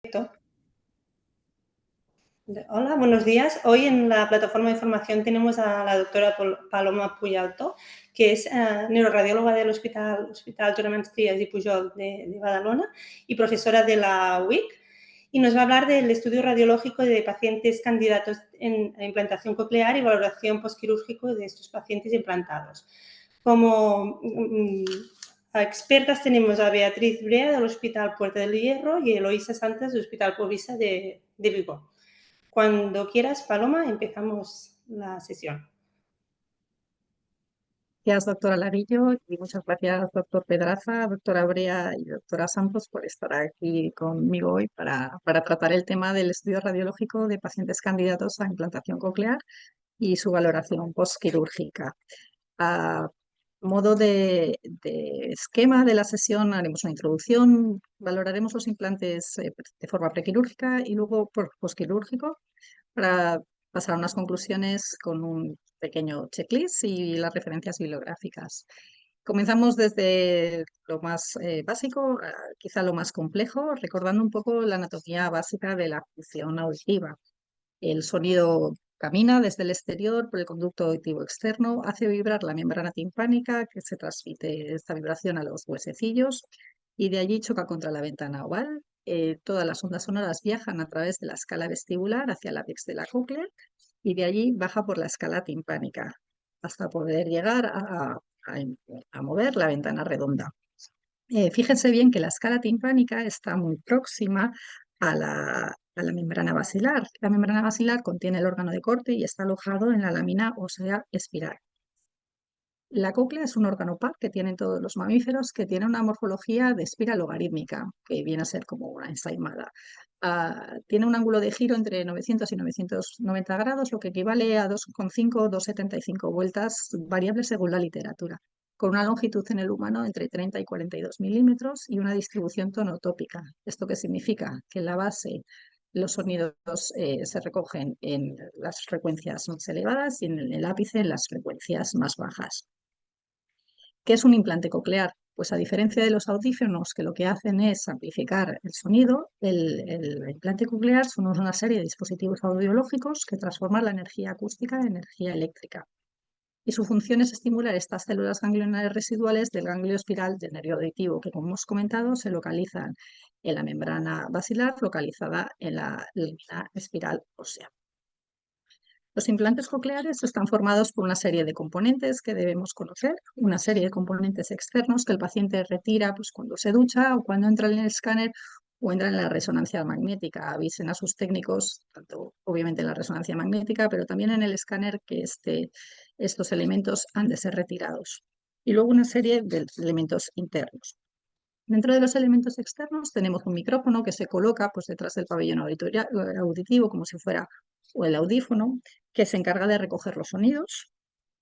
Perfecto. Hola, buenos días. Hoy en la plataforma de formación tenemos a la doctora Paloma Puyalto, que es neuroradióloga del Hospital Joan Trias y Pujol de Badalona y profesora de la UIC. Y nos va a hablar del estudio radiológico de pacientes candidatos a implantación coclear y valoración postquirúrgico de estos pacientes implantados. Como expertas tenemos a Beatriz Brea del Hospital Puerta del Hierro y Eloísa Santos del Hospital Povisa de Vigo. Cuando quieras, Paloma, empezamos la sesión. Gracias, doctora Larillo, y muchas gracias, doctor Pedraza, doctora Brea y doctora Santos por estar aquí conmigo hoy para tratar el tema del estudio radiológico de pacientes candidatos a implantación coclear y su valoración postquirúrgica. A modo de esquema de la sesión haremos una introducción, valoraremos los implantes de forma prequirúrgica y luego postquirúrgico para pasar a unas conclusiones con un pequeño checklist y las referencias bibliográficas. Comenzamos desde lo más básico, quizá lo más complejo, recordando un poco la anatomía básica de la función auditiva. El sonido camina desde el exterior por el conducto auditivo externo, hace vibrar la membrana timpánica, que se transmite esta vibración a los huesecillos, y de allí choca contra la ventana oval. Todas las ondas sonoras viajan a través de la escala vestibular hacia el ápex de la cóclea y de allí baja por la escala timpánica hasta poder llegar a mover la ventana redonda. Fíjense bien que la escala timpánica está muy próxima a la membrana basilar. La membrana basilar contiene el órgano de corte y está alojado en la lámina ósea espiral. La cóclea es un órgano par que tienen todos los mamíferos, que tiene una morfología de espiral logarítmica, que viene a ser como una ensaimada. Tiene un ángulo de giro entre 900 y 990 grados, lo que equivale a 2,5 o 2,75 vueltas, variables según la literatura, con una longitud en el humano entre 30 y 42 milímetros y una distribución tonotópica. ¿Esto qué significa? Que en la base los sonidos se recogen en las frecuencias más elevadas y en el ápice en las frecuencias más bajas. ¿Qué es un implante coclear? Pues a diferencia de los audífonos, que lo que hacen es amplificar el sonido, el implante coclear son una serie de dispositivos audiológicos que transforman la energía acústica en energía eléctrica. Y su función es estimular estas células ganglionares residuales del ganglio espiral del nervio auditivo, que como hemos comentado se localizan en la membrana basilar, localizada en la lámina espiral ósea. Los implantes cocleares están formados por una serie de componentes que debemos conocer, una serie de componentes externos que el paciente retira pues, cuando se ducha o cuando entra en el escáner o entra en la resonancia magnética. Avisen a sus técnicos, tanto obviamente en la resonancia magnética, pero también en el escáner, que estos elementos han de ser retirados. Y luego una serie de elementos internos. Dentro de los elementos externos tenemos un micrófono que se coloca pues, detrás del pabellón auditivo, como si fuera o el audífono, que se encarga de recoger los sonidos.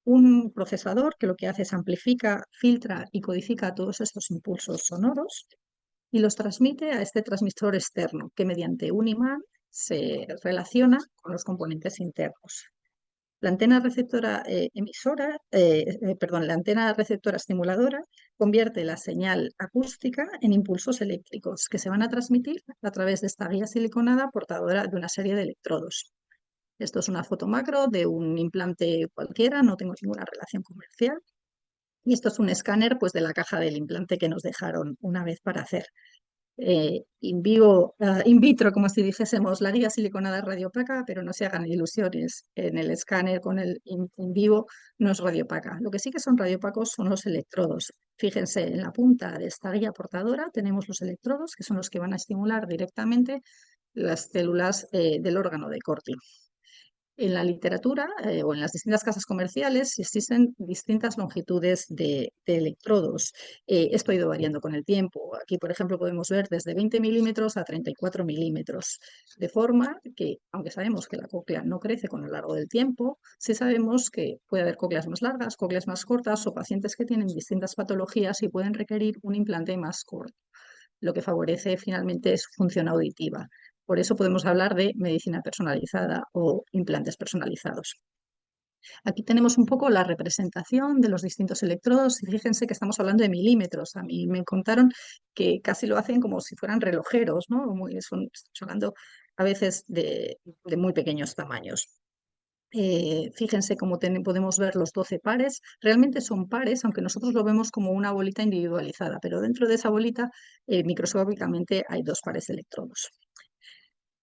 Un procesador que lo que hace es amplifica, filtra y codifica todos estos impulsos sonoros y los transmite a este transmisor externo, que mediante un imán se relaciona con los componentes internos. La antena receptora la antena receptora estimuladora convierte la señal acústica en impulsos eléctricos que se van a transmitir a través de esta guía siliconada portadora de una serie de electrodos. Esto es una foto macro de un implante cualquiera, no tengo ninguna relación comercial. Y esto es un escáner pues, de la caja del implante que nos dejaron una vez para hacer. In vitro, como si dijésemos, la guía siliconada es radiopaca, pero no se hagan ilusiones. En el escáner con el in vivo no es radiopaca. Lo que sí que son radiopacos son los electrodos. Fíjense, en la punta de esta guía portadora tenemos los electrodos, que son los que van a estimular directamente las células del órgano de Corti. En la literatura o en las distintas casas comerciales existen distintas longitudes de electrodos. Esto ha ido variando con el tiempo. Aquí, por ejemplo, podemos ver desde 20 milímetros a 34 milímetros, de forma que, aunque sabemos que la cóclea no crece con lo largo del tiempo, sí sabemos que puede haber cócleas más largas, cócleas más cortas o pacientes que tienen distintas patologías y pueden requerir un implante más corto, lo que favorece finalmente su función auditiva. Por eso podemos hablar de medicina personalizada o implantes personalizados. Aquí tenemos un poco la representación de los distintos electrodos y fíjense que estamos hablando de milímetros. A mí me contaron que casi lo hacen como si fueran relojeros, ¿no? Estamos hablando a veces de muy pequeños tamaños. Fíjense cómo podemos ver los 12 pares. Realmente son pares, aunque nosotros lo vemos como una bolita individualizada, pero dentro de esa bolita microscópicamente hay 2 pares de electrodos.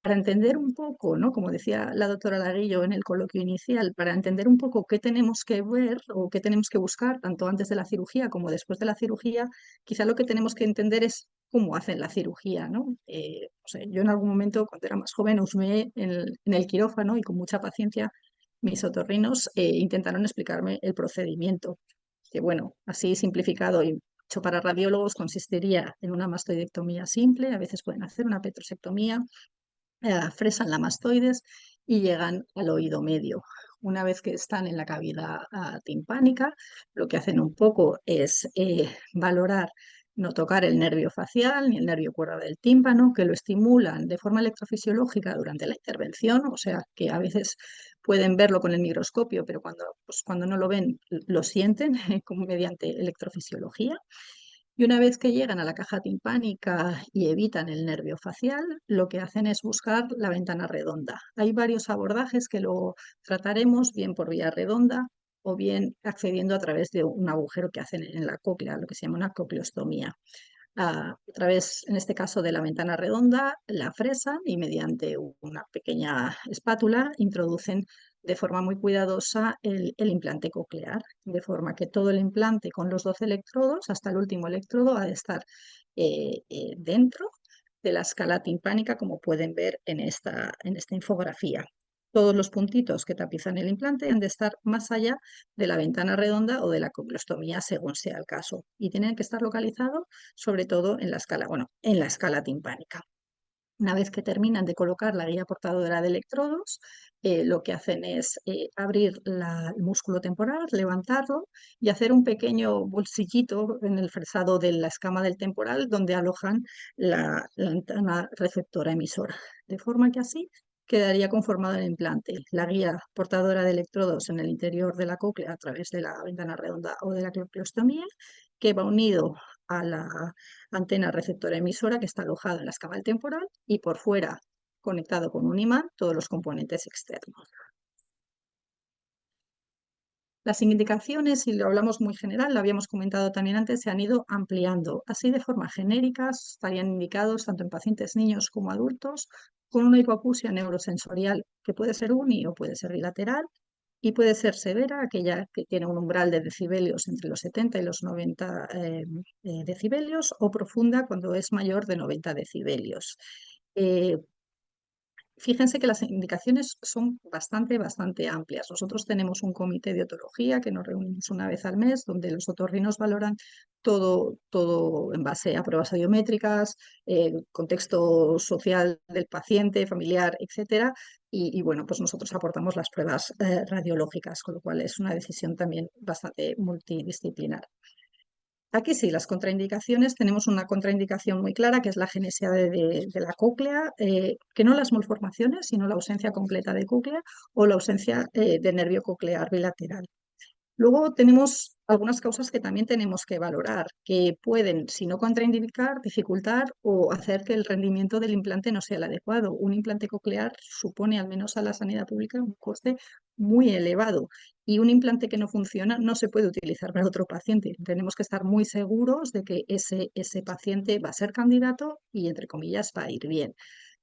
Para entender un poco, ¿no? Como decía la doctora Laguillo en el coloquio inicial, para entender un poco qué tenemos que ver o qué tenemos que buscar, tanto antes de la cirugía como después de la cirugía, quizá lo que tenemos que entender es cómo hacen la cirugía, ¿no? O sea, yo en algún momento, cuando era más joven, husmeé en el quirófano y con mucha paciencia mis otorrinos intentaron explicarme el procedimiento, que bueno, así simplificado y hecho para radiólogos consistiría en una mastoidectomía simple, a veces pueden hacer una petrosectomía, fresan la mastoides y llegan al oído medio. Una vez que están en la cavidad timpánica, lo que hacen un poco es valorar, no tocar el nervio facial ni el nervio cuerda del tímpano, que lo estimulan de forma electrofisiológica durante la intervención, o sea que a veces pueden verlo con el microscopio, pero cuando no lo ven, lo sienten como mediante electrofisiología. Y una vez que llegan a la caja timpánica y evitan el nervio facial, lo que hacen es buscar la ventana redonda. Hay varios abordajes que lo trataremos bien por vía redonda o bien accediendo a través de un agujero que hacen en la cóclea, lo que se llama una cocleostomía. A través, en este caso, de la ventana redonda, la fresan y mediante una pequeña espátula introducen de forma muy cuidadosa el implante coclear, de forma que todo el implante con los 12 electrodos, hasta el último electrodo, ha de estar dentro de la escala timpánica, como pueden ver en esta infografía. Todos los puntitos que tapizan el implante han de estar más allá de la ventana redonda o de la cocleostomía, según sea el caso, y tienen que estar localizados sobre todo en la escala, bueno, en la escala timpánica. Una vez que terminan de colocar la guía portadora de electrodos, lo que hacen es abrir el músculo temporal, levantarlo y hacer un pequeño bolsillito en el fresado de la escama del temporal donde alojan la antena receptora emisora. De forma que así quedaría conformado el implante. La guía portadora de electrodos en el interior de la cóclea a través de la ventana redonda o de la cocleostomía, que va unido a la antena receptora emisora que está alojada en la escama del temporal y por fuera, conectado con un imán, todos los componentes externos. Las indicaciones, si lo hablamos muy general, lo habíamos comentado también antes, se han ido ampliando. Así de forma genérica estarían indicados tanto en pacientes niños como adultos con una hipoacusia neurosensorial que puede ser uni o puede ser bilateral y puede ser severa, aquella que tiene un umbral de decibelios entre los 70 y los 90 decibelios, o profunda cuando es mayor de 90 decibelios. Eh, Fíjense que las indicaciones son bastante amplias. Nosotros tenemos un comité de otología que nos reunimos una vez al mes, donde los otorrinos valoran todo en base a pruebas audiométricas, contexto social del paciente, familiar, etcétera. Y bueno, pues nosotros aportamos las pruebas radiológicas, con lo cual es una decisión también bastante multidisciplinar. Aquí sí, las contraindicaciones, tenemos una contraindicación muy clara, que es la agenesia de la cóclea, que no las malformaciones, sino la ausencia completa de cóclea o la ausencia de nervio coclear bilateral. Luego tenemos algunas causas que también tenemos que valorar, que pueden, si no contraindicar, dificultar o hacer que el rendimiento del implante no sea el adecuado. Un implante coclear supone, al menos a la sanidad pública, un coste muy elevado y un implante que no funciona no se puede utilizar para otro paciente. Tenemos que estar muy seguros de que ese paciente va a ser candidato y, entre comillas, va a ir bien.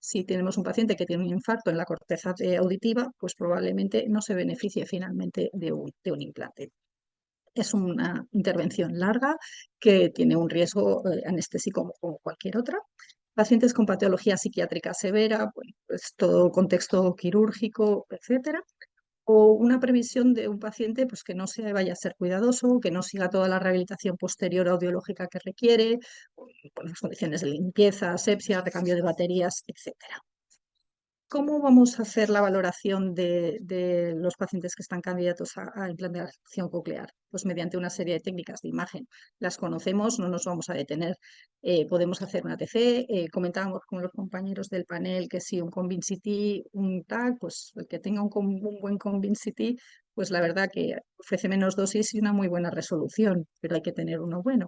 Si tenemos un paciente que tiene un infarto en la corteza auditiva, pues probablemente no se beneficie finalmente de un implante. Es una intervención larga que tiene un riesgo anestésico como cualquier otra. Pacientes con patología psiquiátrica severa, pues todo contexto quirúrgico, etcétera. O una previsión de un paciente pues, que no se vaya a ser cuidadoso, que no siga toda la rehabilitación posterior audiológica que requiere, por las condiciones de limpieza, asepsia, recambio de baterías, etcétera. ¿Cómo vamos a hacer la valoración de los pacientes que están candidatos a implantación coclear? Pues mediante una serie de técnicas de imagen. Las conocemos, no nos vamos a detener. Podemos hacer una TC, comentábamos con los compañeros del panel que si un Convincity, un TAC, pues el que tenga un buen Convincity, pues la verdad que ofrece menos dosis y una muy buena resolución, pero hay que tener uno bueno.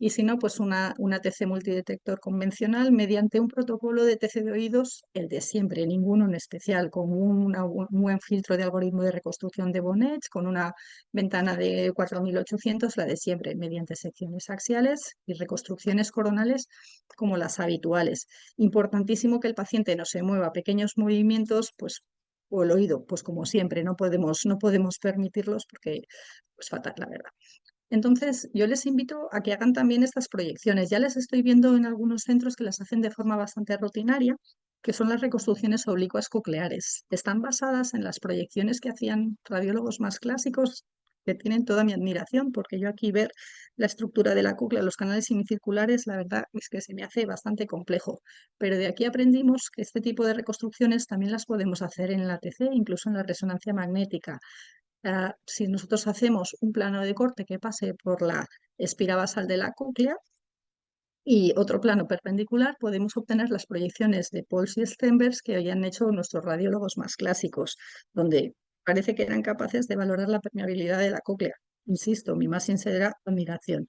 Y si no, pues una TC multidetector convencional mediante un protocolo de TC de oídos, el de siempre, ninguno en especial, con un buen filtro de algoritmo de reconstrucción de Bonnets, con una ventana de 4800, la de siempre, mediante secciones axiales y reconstrucciones coronales como las habituales. Importantísimo que el paciente no se mueva pequeños movimientos, pues o el oído, pues como siempre, no podemos permitirlos porque pues fatal, la verdad. Entonces, yo les invito a que hagan también estas proyecciones. Ya les estoy viendo en algunos centros que las hacen de forma bastante rutinaria, que son las reconstrucciones oblicuas cocleares. Están basadas en las proyecciones que hacían radiólogos más clásicos, que tienen toda mi admiración, porque yo aquí ver la estructura de la cóclea, los canales semicirculares, la verdad es que se me hace bastante complejo. Pero de aquí aprendimos que este tipo de reconstrucciones también las podemos hacer en la TC, incluso en la resonancia magnética. Si nosotros hacemos un plano de corte que pase por la espira basal de la cóclea y otro plano perpendicular, podemos obtener las proyecciones de Pols y Stenbergs que hoy han hecho nuestros radiólogos más clásicos, donde parece que eran capaces de valorar la permeabilidad de la cóclea. Insisto, mi más sincera admiración.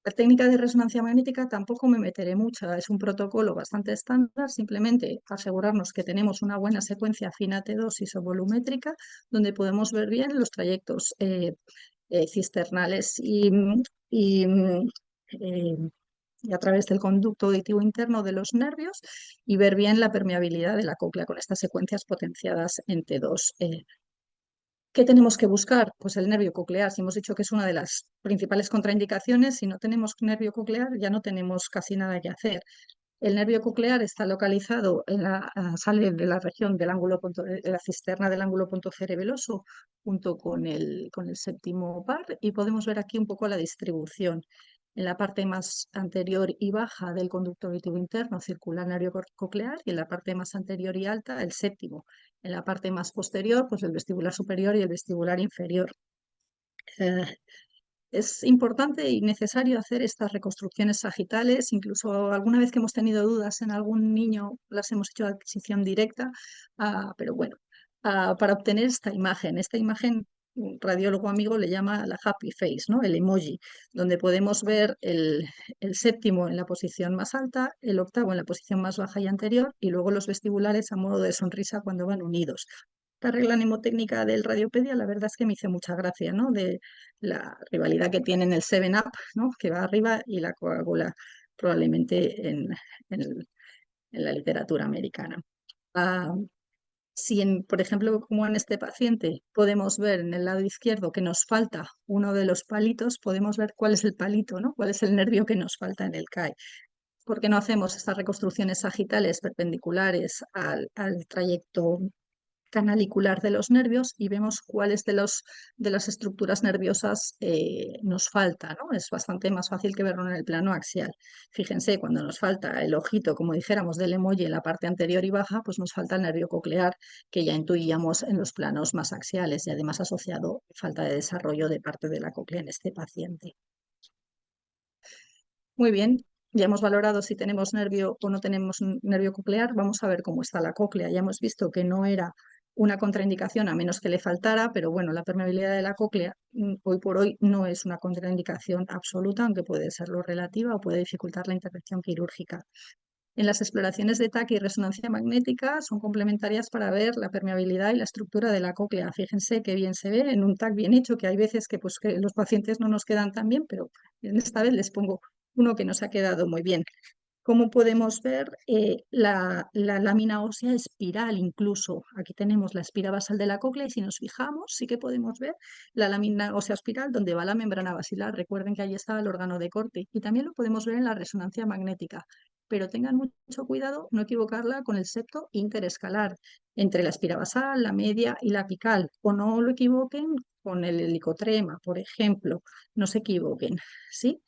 La técnica de resonancia magnética tampoco me meteré mucho, es un protocolo bastante estándar, simplemente asegurarnos que tenemos una buena secuencia fina T2 isovolumétrica, donde podemos ver bien los trayectos cisternales y, eh, y a través del conducto auditivo interno de los nervios y ver bien la permeabilidad de la cóclea con estas secuencias potenciadas en T2. ¿Qué tenemos que buscar? Pues el nervio coclear. Si hemos dicho que es una de las principales contraindicaciones, si no tenemos nervio coclear ya no tenemos casi nada que hacer. El nervio coclear está localizado sale de la región del ángulo de la cisterna del ángulo punto cerebeloso junto con el séptimo par y podemos ver aquí un poco la distribución. En la parte más anterior y baja del conducto auditivo interno circula el nervio coclear y en la parte más anterior y alta el séptimo. En la parte más posterior, pues el vestibular superior y el vestibular inferior. Eh, es importante y necesario hacer estas reconstrucciones sagitales, incluso alguna vez que hemos tenido dudas en algún niño las hemos hecho de adquisición directa, pero bueno, para obtener esta imagen. Esta imagen, un radiólogo amigo le llama la happy face, ¿no? El emoji, donde podemos ver el séptimo en la posición más alta, el octavo en la posición más baja y anterior, y luego los vestibulares a modo de sonrisa cuando van unidos. Esta regla mnemotécnica del Radiopedia, la verdad es que me hizo mucha gracia, ¿no? De la rivalidad que tienen el 7-Up, ¿no? Que va arriba, y la Coca-Cola probablemente en la literatura americana. Ah, si, por ejemplo, como en este paciente, podemos ver en el lado izquierdo que nos falta uno de los palitos, podemos ver cuál es el palito, ¿no? Cuál es el nervio que nos falta en el CAE. ¿Por qué no hacemos estas reconstrucciones sagitales perpendiculares al trayecto canalicular de los nervios y vemos cuáles de las estructuras nerviosas nos falta, ¿no? Es bastante más fácil que verlo en el plano axial. Fíjense, cuando nos falta el ojito, como dijéramos, del emoji en la parte anterior y baja, pues nos falta el nervio coclear que ya intuíamos en los planos más axiales y además asociado falta de desarrollo de parte de la cóclea en este paciente. Muy bien, ya hemos valorado si tenemos nervio o no tenemos un nervio coclear. Vamos a ver cómo está la cóclea. Ya hemos visto que no era una contraindicación a menos que le faltara, pero bueno, la permeabilidad de la cóclea hoy por hoy no es una contraindicación absoluta, aunque puede serlo relativa o puede dificultar la intervención quirúrgica. En las exploraciones de TAC y resonancia magnética son complementarias para ver la permeabilidad y la estructura de la cóclea. Fíjense qué bien se ve en un TAC bien hecho, que hay veces que, pues, que los pacientes no nos quedan tan bien, pero en esta vez les pongo uno que nos ha quedado muy bien. Como podemos ver, la lámina ósea espiral incluso. Aquí tenemos la espira basal de la cóclea y si nos fijamos sí que podemos ver la lámina ósea espiral donde va la membrana basilar. Recuerden que ahí está el órgano de corte y también lo podemos ver en la resonancia magnética. Pero tengan mucho cuidado no equivocarla con el septo interescalar entre la espira basal, la media y la apical, o no lo equivoquen con el helicotrema, por ejemplo. No se equivoquen, ¿sí?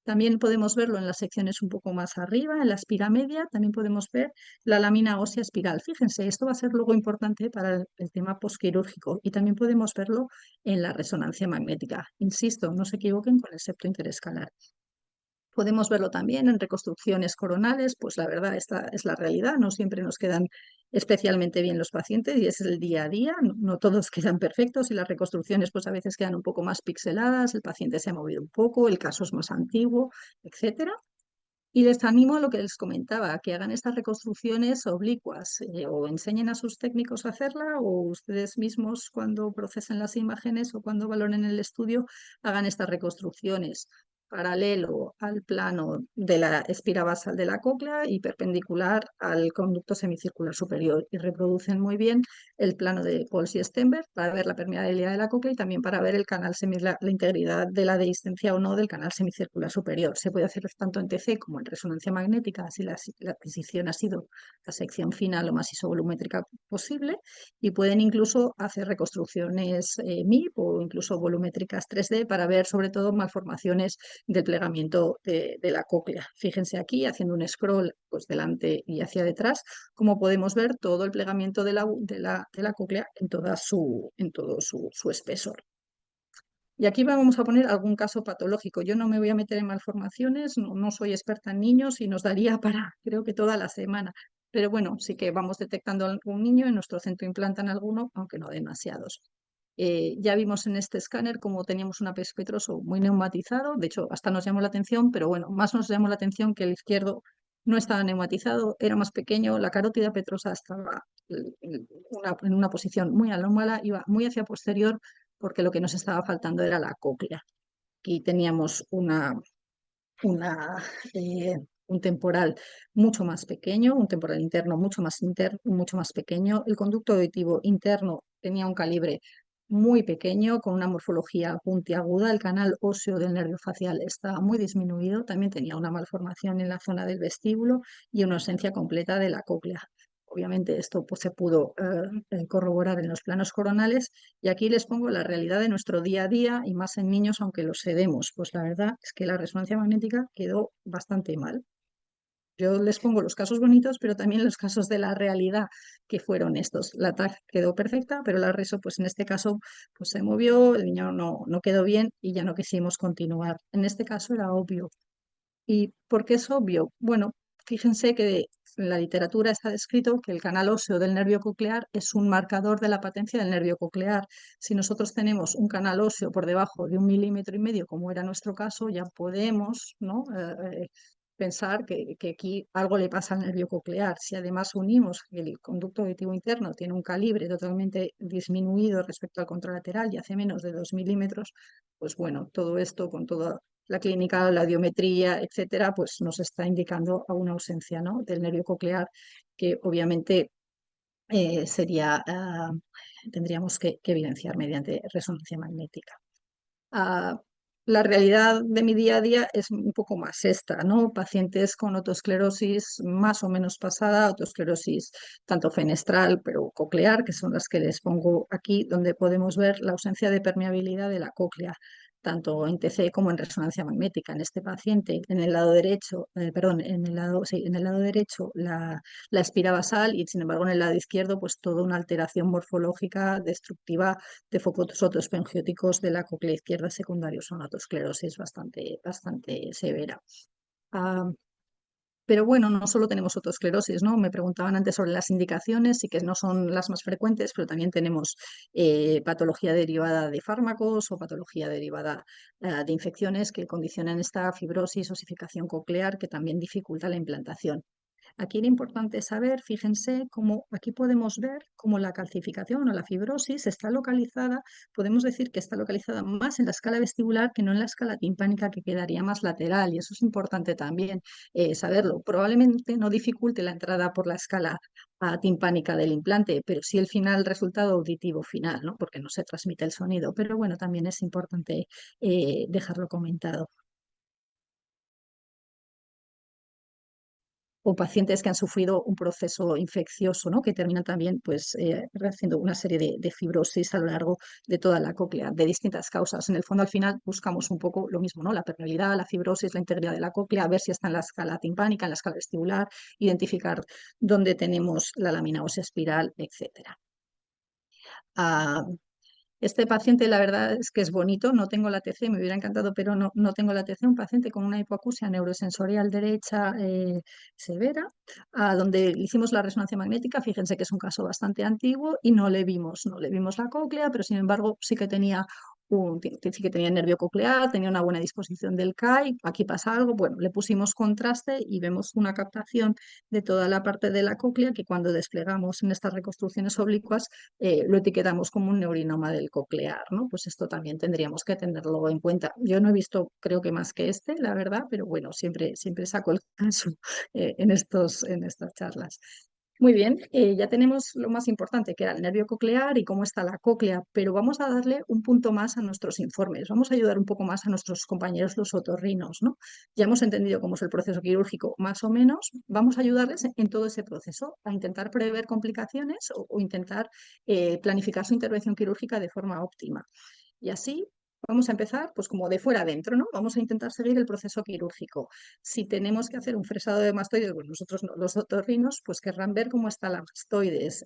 También podemos verlo en las secciones un poco más arriba, en la espira media, también podemos ver la lámina ósea espiral. Fíjense, esto va a ser luego importante para el tema posquirúrgico y también podemos verlo en la resonancia magnética. Insisto, no se equivoquen con el septo interescalar. Podemos verlo también en reconstrucciones coronales, pues la verdad, esta es la realidad, no siempre nos quedan especialmente bien los pacientes y es el día a día, no todos quedan perfectos y las reconstrucciones pues a veces quedan un poco más pixeladas, el paciente se ha movido un poco, el caso es más antiguo, etcétera. Y les animo a lo que les comentaba, a que hagan estas reconstrucciones oblicuas o enseñen a sus técnicos a hacerla o ustedes mismos cuando procesen las imágenes o cuando valoren el estudio hagan estas reconstrucciones paralelo al plano de la espira basal de la cóclea y perpendicular al conducto semicircular superior y reproducen muy bien el plano de Pols y Stenberg para ver la permeabilidad de la cóclea y también para ver el canal la integridad de la dehiscencia o no del canal semicircular superior. Se puede hacer tanto en TC como en resonancia magnética, si la adquisición ha sido la sección final lo más isovolumétrica posible, y pueden incluso hacer reconstrucciones MIP o incluso volumétricas 3D para ver sobre todo malformaciones del plegamiento de la cóclea. Fíjense aquí, haciendo un scroll pues delante y hacia detrás, como podemos ver todo el plegamiento de la cóclea en todo su espesor. Y aquí vamos a poner algún caso patológico. Yo no me voy a meter en malformaciones, no soy experta en niños y nos daría para, creo que toda la semana. Pero bueno, sí que vamos detectando algún niño, en nuestro centro implantan alguno, aunque no demasiados. Ya vimos en este escáner cómo teníamos un apéndice petroso muy neumatizado, de hecho hasta nos llamó la atención, pero bueno, más nos llamó la atención que el izquierdo no estaba neumatizado, era más pequeño, la carótida petrosa estaba en una posición muy anómala, iba muy hacia posterior porque lo que nos estaba faltando era la cóclea. Aquí teníamos una, eh, un temporal mucho más pequeño, un temporal interno mucho más pequeño. El conducto auditivo interno tenía un calibre muy pequeño, con una morfología puntiaguda. El canal óseo del nervio facial estaba muy disminuido. También tenía una malformación en la zona del vestíbulo y una ausencia completa de la cóclea. Obviamente esto pues, se pudo corroborar en los planos coronales y aquí les pongo la realidad de nuestro día a día y más en niños, aunque los sedemos. Pues la verdad es que la resonancia magnética quedó bastante mal. Yo les pongo los casos bonitos, pero también los casos de la realidad que fueron estos. La TAC quedó perfecta, pero la reso, pues en este caso, pues se movió, el niño no quedó bien y ya no quisimos continuar. En este caso era obvio. ¿Y por qué es obvio? Bueno, fíjense que en la literatura está descrito que el canal óseo del nervio coclear es un marcador de la patencia del nervio coclear. Si nosotros tenemos un canal óseo por debajo de 1,5 mm, como era nuestro caso, ya podemos, ¿no? Pensar que aquí algo le pasa al nervio coclear. Si además unimos que el conducto auditivo interno tiene un calibre totalmente disminuido respecto al contralateral y hace menos de 2 mm, pues bueno, todo esto con toda la clínica, la audiometría, etcétera, pues nos está indicando a una ausencia, ¿no?, del nervio coclear que obviamente tendríamos que evidenciar mediante resonancia magnética. Ah, la realidad de mi día a día es un poco más esta, ¿no? Pacientes con otosclerosis más o menos pasada, otosclerosis tanto fenestral pero coclear, que son las que les pongo aquí, donde podemos ver la ausencia de permeabilidad de la cóclea, tanto en TC como en resonancia magnética. En este paciente, en el lado derecho, perdón, en el lado derecho la espira basal y sin embargo en el lado izquierdo pues toda una alteración morfológica destructiva de focos otospongióticos de la cóclea izquierda secundarios a una otosclerosis bastante severa. Ah, pero bueno, no solo tenemos otosclerosis, ¿no? Me preguntaban antes sobre las indicaciones, y que no son las más frecuentes, pero también tenemos patología derivada de fármacos o patología derivada de infecciones que condicionan esta fibrosis, osificación coclear, que también dificulta la implantación. Aquí era importante saber, fíjense, cómo aquí podemos ver cómo la calcificación o la fibrosis está localizada, podemos decir que está localizada más en la escala vestibular que no en la escala timpánica, que quedaría más lateral, y eso es importante también saberlo. Probablemente no dificulte la entrada por la escala timpánica del implante, pero sí el final, resultado auditivo final, ¿no?, porque no se transmite el sonido. Pero bueno, también es importante dejarlo comentado. o pacientes que han sufrido un proceso infeccioso, ¿no? Que terminan también pues, haciendo una serie de fibrosis a lo largo de toda la cóclea, de distintas causas. En el fondo, al final, buscamos un poco lo mismo, ¿no? La permeabilidad, la fibrosis, la integridad de la cóclea, ver si está en la escala timpánica, en la escala vestibular, identificar dónde tenemos la lámina ósea espiral, etcétera. Ah, este paciente, la verdad es que es bonito, no tengo la TC, me hubiera encantado, pero no tengo la TC, un paciente con una hipoacusia neurosensorial derecha severa, a donde le hicimos la resonancia magnética, fíjense que es un caso bastante antiguo y no le vimos la cóclea, pero sin embargo sí que tenía sí que tenía nervio coclear, tenía una buena disposición del CAI, aquí pasa algo, bueno, le pusimos contraste y vemos una captación de toda la parte de la cóclea que cuando desplegamos en estas reconstrucciones oblicuas lo etiquetamos como un neurinoma del coclear, ¿no? Pues esto también tendríamos que tenerlo en cuenta. Yo no he visto, creo que más que este, la verdad, pero bueno, siempre saco el caso en estas charlas. Muy bien, ya tenemos lo más importante, que era el nervio coclear y cómo está la cóclea, pero vamos a darle un punto más a nuestros informes, vamos a ayudar un poco más a nuestros compañeros los otorrinos, ¿no? Ya hemos entendido cómo es el proceso quirúrgico más o menos, vamos a ayudarles en todo ese proceso, a intentar prever complicaciones o intentar planificar su intervención quirúrgica de forma óptima. Y así vamos a empezar, pues como de fuera adentro, ¿no? Vamos a intentar seguir el proceso quirúrgico. Si tenemos que hacer un fresado de mastoides, pues nosotros los otorrinos, pues querrán ver cómo está la mastoides.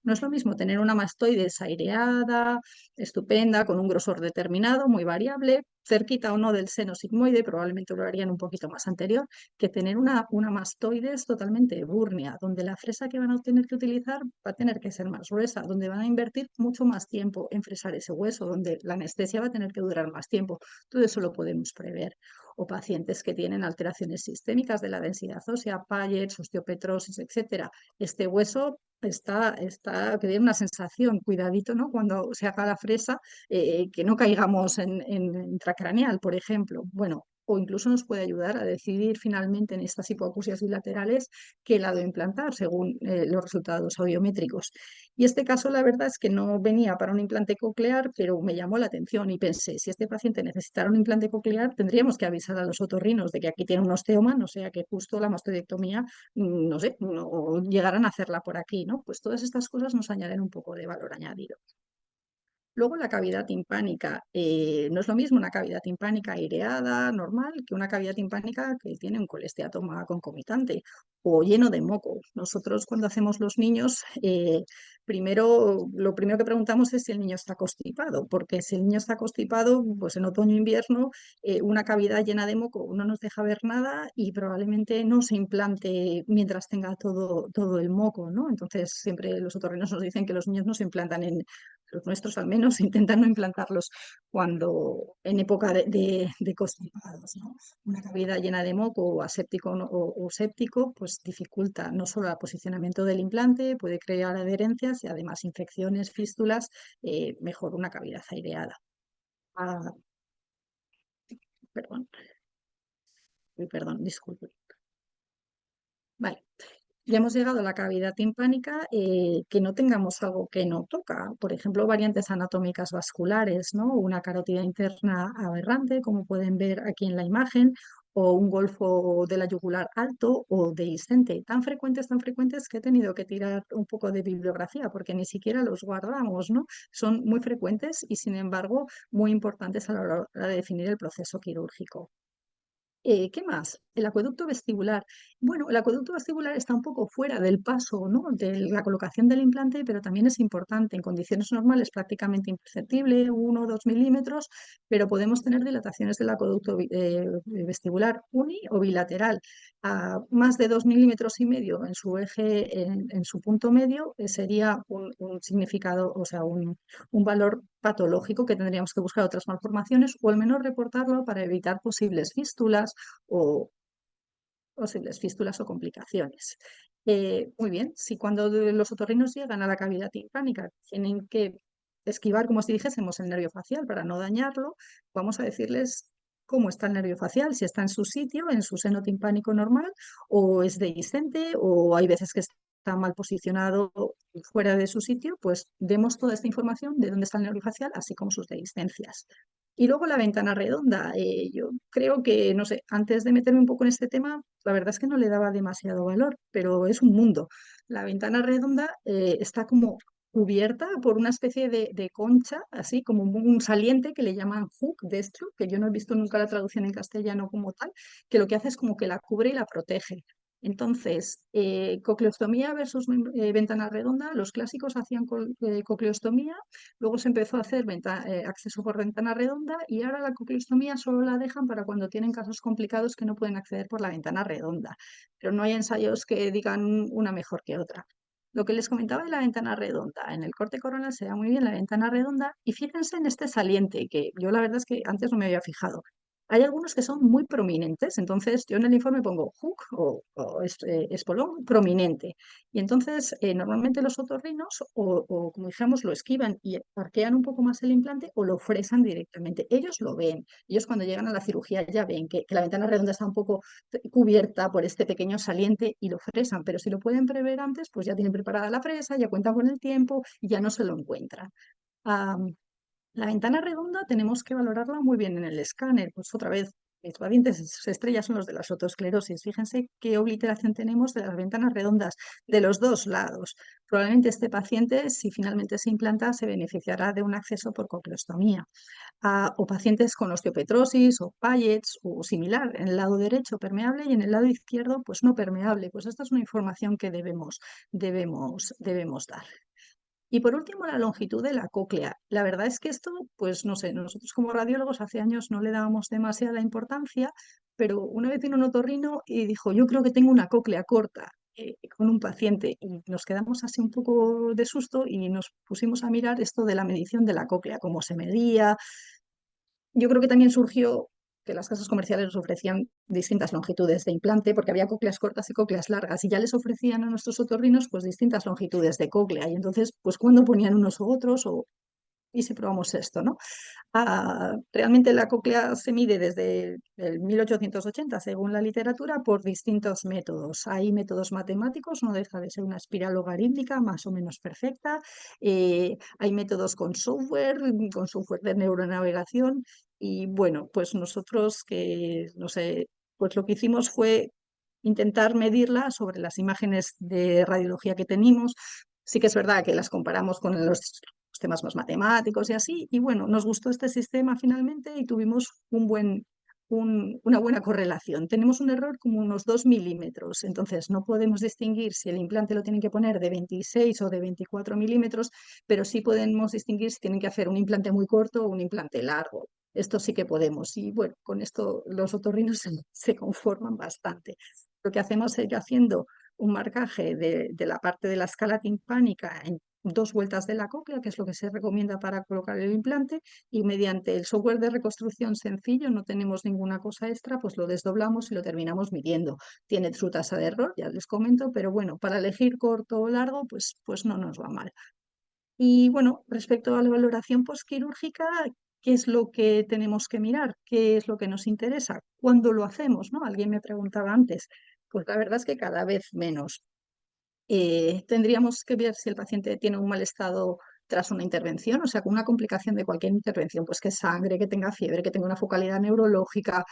No es lo mismo tener una mastoides aireada, estupenda, con un grosor determinado, muy variable, cerquita o no del seno sigmoide, probablemente lo harían un poquito más anterior, que tener una mastoides totalmente búrnea, donde la fresa que van a tener que utilizar va a tener que ser más gruesa, donde van a invertir mucho más tiempo en fresar ese hueso, donde la anestesia va a tener que durar más tiempo. Todo eso lo podemos prever. O pacientes que tienen alteraciones sistémicas de la densidad ósea, Payets, osteopetrosis, etcétera. Este hueso que tiene una sensación, cuidadito, ¿no? Cuando se haga la fresa, que no caigamos en intracraneal, por ejemplo. Bueno, o incluso nos puede ayudar a decidir finalmente en estas hipoacusias bilaterales qué lado implantar según los resultados audiométricos. Y este caso, la verdad es que no venía para un implante coclear, pero me llamó la atención y pensé, si este paciente necesitara un implante coclear, tendríamos que avisar a los otorrinos de que aquí tiene un osteoma, no sea que justo la mastoidectomía, no sé, no llegaran a hacerla por aquí, ¿no? Pues todas estas cosas nos añaden un poco de valor añadido. Luego la cavidad timpánica. No es lo mismo una cavidad timpánica aireada, normal, que una cavidad timpánica que tiene un colesteatoma concomitante o lleno de moco. Nosotros cuando hacemos los niños, lo primero que preguntamos es si el niño está constipado, porque si el niño está constipado, pues en otoño e invierno, una cavidad llena de moco no nos deja ver nada y probablemente no se implante mientras tenga todo el moco, ¿no? Entonces siempre los otorrinos nos dicen que los niños no se implantan los nuestros al menos intentan no implantarlos cuando en época de constipados, ¿no? Una cavidad llena de moco o aséptico o séptico, pues dificulta no solo el posicionamiento del implante, puede crear adherencias y además infecciones, fístulas, mejor una cavidad aireada. Ah, perdón, perdón, disculpe. Vale. Ya hemos llegado a la cavidad timpánica, que no tengamos algo que no toca, por ejemplo, variantes anatómicas vasculares, ¿no? Una carótida interna aberrante, como pueden ver aquí en la imagen, o un golfo de la yugular alto o dehiscente, tan frecuentes que he tenido que tirar un poco de bibliografía porque ni siquiera los guardamos, ¿no? Son muy frecuentes y, sin embargo, muy importantes a la hora de definir el proceso quirúrgico. ¿Qué más? El acueducto vestibular. Bueno, el acueducto vestibular está un poco fuera del paso, ¿no? De la colocación del implante, pero también es importante. En condiciones normales prácticamente imperceptible, 1 o 2 milímetros, pero podemos tener dilataciones del acueducto vestibular uni o bilateral. A más de 2,5 milímetros en su eje, en su punto medio, sería un significado, o sea, un valor patológico que tendríamos que buscar otras malformaciones o al menos reportarlo para evitar o posibles fístulas o complicaciones. Muy bien, si cuando los otorrinos llegan a la cavidad timpánica tienen que esquivar, como si dijésemos, el nervio facial para no dañarlo, vamos a decirles cómo está el nervio facial, si está en su sitio, en su seno timpánico normal, o es dehiscente, o hay veces que está mal posicionado fuera de su sitio, pues demos toda esta información de dónde está el nervio facial, así como sus dehiscencias. Y luego la ventana redonda. Yo creo que, no sé, antes de meterme un poco en este tema, la verdad es que no le daba demasiado valor, pero es un mundo. La ventana redonda está como cubierta por una especie de concha, así como un saliente que le llaman hook destro, que yo no he visto nunca la traducción en castellano como tal, que lo que hace es como que la cubre y la protege. Entonces, cocleostomía versus ventana redonda, los clásicos hacían cocleostomía, luego se empezó a hacer acceso por ventana redonda y ahora la cocleostomía solo la dejan para cuando tienen casos complicados que no pueden acceder por la ventana redonda, pero no hay ensayos que digan una mejor que otra. Lo que les comentaba de la ventana redonda, en el corte coronal se da muy bien la ventana redonda y fíjense en este saliente que yo la verdad es que antes no me había fijado. Hay algunos que son muy prominentes, entonces yo en el informe pongo hook o espolón prominente. Y entonces normalmente los otorrinos o como dijéramos lo esquivan y arquean un poco más el implante o lo fresan directamente. Ellos lo ven. Ellos cuando llegan a la cirugía ya ven que la ventana redonda está un poco cubierta por este pequeño saliente y lo fresan. Pero si lo pueden prever antes, pues ya tienen preparada la fresa, ya cuentan con el tiempo y ya no se lo encuentran. Ah, la ventana redonda tenemos que valorarla muy bien en el escáner. Pues otra vez, mis pacientes estrellas son los de la fotoesclerosis. Fíjense qué obliteración tenemos de las ventanas redondas de los dos lados. Probablemente este paciente, si finalmente se implanta, se beneficiará de un acceso por cocleostomía. O pacientes con osteopetrosis o Payets o similar, en el lado derecho permeable y en el lado izquierdo pues no permeable. Pues esta es una información que debemos dar. Y por último, la longitud de la cóclea. La verdad es que esto, pues no sé, nosotros como radiólogos hace años no le dábamos demasiada importancia, pero una vez vino un otorrino y dijo, yo creo que tengo una cóclea corta con un paciente y nos quedamos así un poco de susto y nos pusimos a mirar esto de la medición de la cóclea, cómo se medía. Yo creo que también surgió que las casas comerciales nos ofrecían distintas longitudes de implante, porque había cócleas cortas y cócleas largas, y ya les ofrecían a nuestros otorrinos pues distintas longitudes de cóclea. Y entonces, pues cuando ponían unos u otros, y si probamos esto, ¿no? Realmente la cóclea se mide desde el 1880, según la literatura, por distintos métodos. Hay métodos matemáticos, no deja de ser una espiral logarítmica más o menos perfecta. Hay métodos con software de neuronavegación. Y bueno, pues nosotros que, no sé, pues lo que hicimos fue intentar medirla sobre las imágenes de radiología que tenemos. Sí que es verdad que las comparamos con los temas más matemáticos y así, y bueno, nos gustó este sistema finalmente y tuvimos una buena correlación. Tenemos un error como unos 2 milímetros, entonces no podemos distinguir si el implante lo tienen que poner de 26 o de 24 milímetros, pero sí podemos distinguir si tienen que hacer un implante muy corto o un implante largo. Esto sí que podemos y bueno, con esto los otorrinos se conforman bastante. Lo que hacemos es ir haciendo un marcaje de la parte de la escala timpánica en 2 vueltas de la cóclea, que es lo que se recomienda para colocar el implante, y mediante el software de reconstrucción sencillo, no tenemos ninguna cosa extra, pues lo desdoblamos y lo terminamos midiendo. Tiene su tasa de error, ya les comento, pero bueno, para elegir corto o largo, pues no nos va mal. Y bueno, respecto a la valoración postquirúrgica, ¿qué es lo que tenemos que mirar? ¿Qué es lo que nos interesa? ¿Cuándo lo hacemos? ¿No? Alguien me preguntaba antes. Pues la verdad es que cada vez menos. Tendríamos que ver si el paciente tiene un mal estado tras una intervención, o sea, con una complicación de cualquier intervención, pues que sangre, que tenga fiebre, que tenga una focalidad neurológica,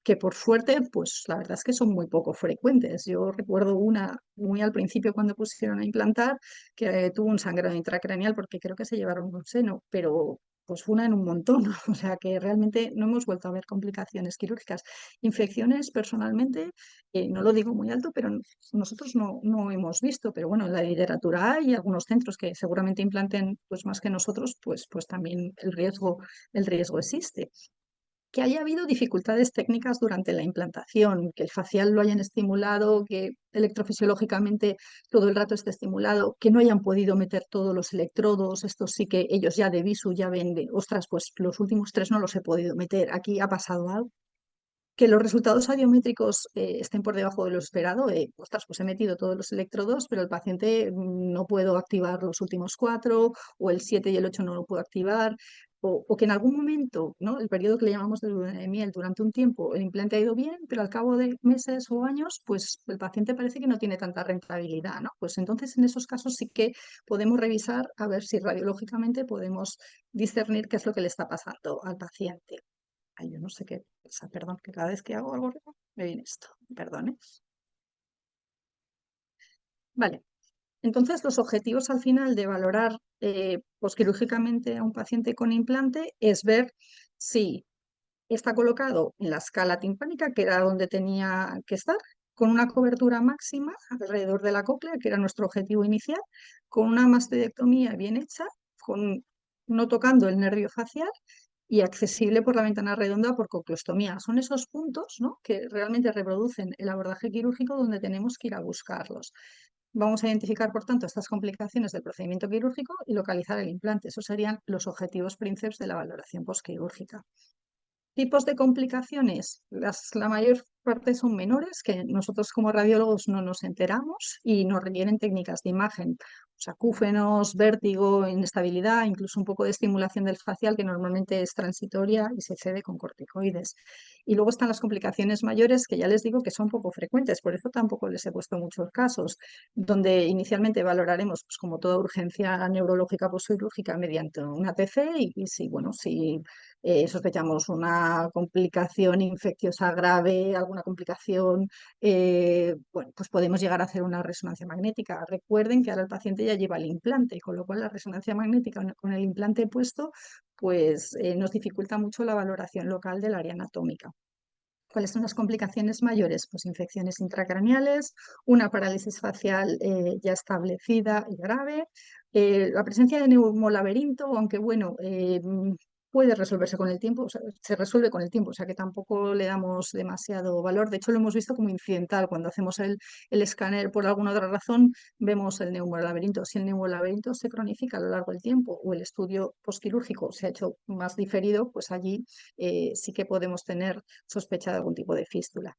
que por suerte, pues la verdad es que son muy poco frecuentes. Yo recuerdo una muy al principio cuando pusieron a implantar, que tuvo un sangrado intracraneal porque creo que se llevaron un seno, pero pues fue una en un montón, o sea que realmente no hemos vuelto a ver complicaciones quirúrgicas. Infecciones, personalmente, no lo digo muy alto, pero nosotros no hemos visto, pero bueno, en la literatura hay algunos centros que seguramente implanten pues más que nosotros, pues también el riesgo existe. Que haya habido dificultades técnicas durante la implantación, que el facial lo hayan estimulado, que electrofisiológicamente todo el rato esté estimulado, que no hayan podido meter todos los electrodos, esto sí que ellos ya de visu ya ven de, ostras, pues los últimos 3 no los he podido meter, aquí ha pasado algo que los resultados audiométricos estén por debajo de lo esperado, ostras, pues he metido todos los electrodos, pero el paciente no puedo activar los últimos 4, o el 7 y el 8 no lo puedo activar, o que en algún momento, ¿no? El periodo que le llamamos de luna de miel, durante un tiempo el implante ha ido bien, pero al cabo de meses o años, pues el paciente parece que no tiene tanta rentabilidad, ¿no? Pues entonces en esos casos sí que podemos revisar a ver si radiológicamente podemos discernir qué es lo que le está pasando al paciente. Ay, yo no sé qué pasa, perdón, que cada vez que hago algo raro me viene esto, perdón, ¿eh? Vale, entonces los objetivos al final de valorar posquirúrgicamente a un paciente con implante es ver si está colocado en la escala timpánica, que era donde tenía que estar, con una cobertura máxima alrededor de la cóclea, que era nuestro objetivo inicial, con una mastectomía bien hecha, no tocando el nervio facial y accesible por la ventana redonda por cocleostomía. Son esos puntos, ¿no?, que realmente reproducen el abordaje quirúrgico donde tenemos que ir a buscarlos. Vamos a identificar, por tanto, estas complicaciones del procedimiento quirúrgico y localizar el implante. Esos serían los objetivos prínceps de la valoración posquirúrgica. Tipos de complicaciones, la mayor parte son menores, que nosotros como radiólogos no nos enteramos y nos requieren técnicas de imagen, acúfenos, vértigo, inestabilidad, incluso un poco de estimulación del facial, que normalmente es transitoria y se cede con corticoides. Y luego están las complicaciones mayores, que ya les digo que son poco frecuentes, por eso tampoco les he puesto muchos casos, donde inicialmente valoraremos, pues, como toda urgencia neurológica postquirúrgica, mediante una TC y si, bueno, si sospechamos una complicación infecciosa grave, alguna complicación, bueno, pues podemos llegar a hacer una resonancia magnética. Recuerden que ahora el paciente ya lleva el implante, con lo cual la resonancia magnética con el implante puesto, pues nos dificulta mucho la valoración local del área anatómica. ¿Cuáles son las complicaciones mayores? Pues infecciones intracraneales, una parálisis facial ya establecida y grave, la presencia de neumolaberinto, aunque bueno, puede resolverse con el tiempo, o sea, se resuelve con el tiempo, o sea que tampoco le damos demasiado valor. De hecho, lo hemos visto como incidental. Cuando hacemos el escáner por alguna otra razón, vemos el neumolaberinto. Si el neumolaberinto se cronifica a lo largo del tiempo o el estudio posquirúrgico se ha hecho más diferido, pues allí sí que podemos tener sospecha de algún tipo de fístula.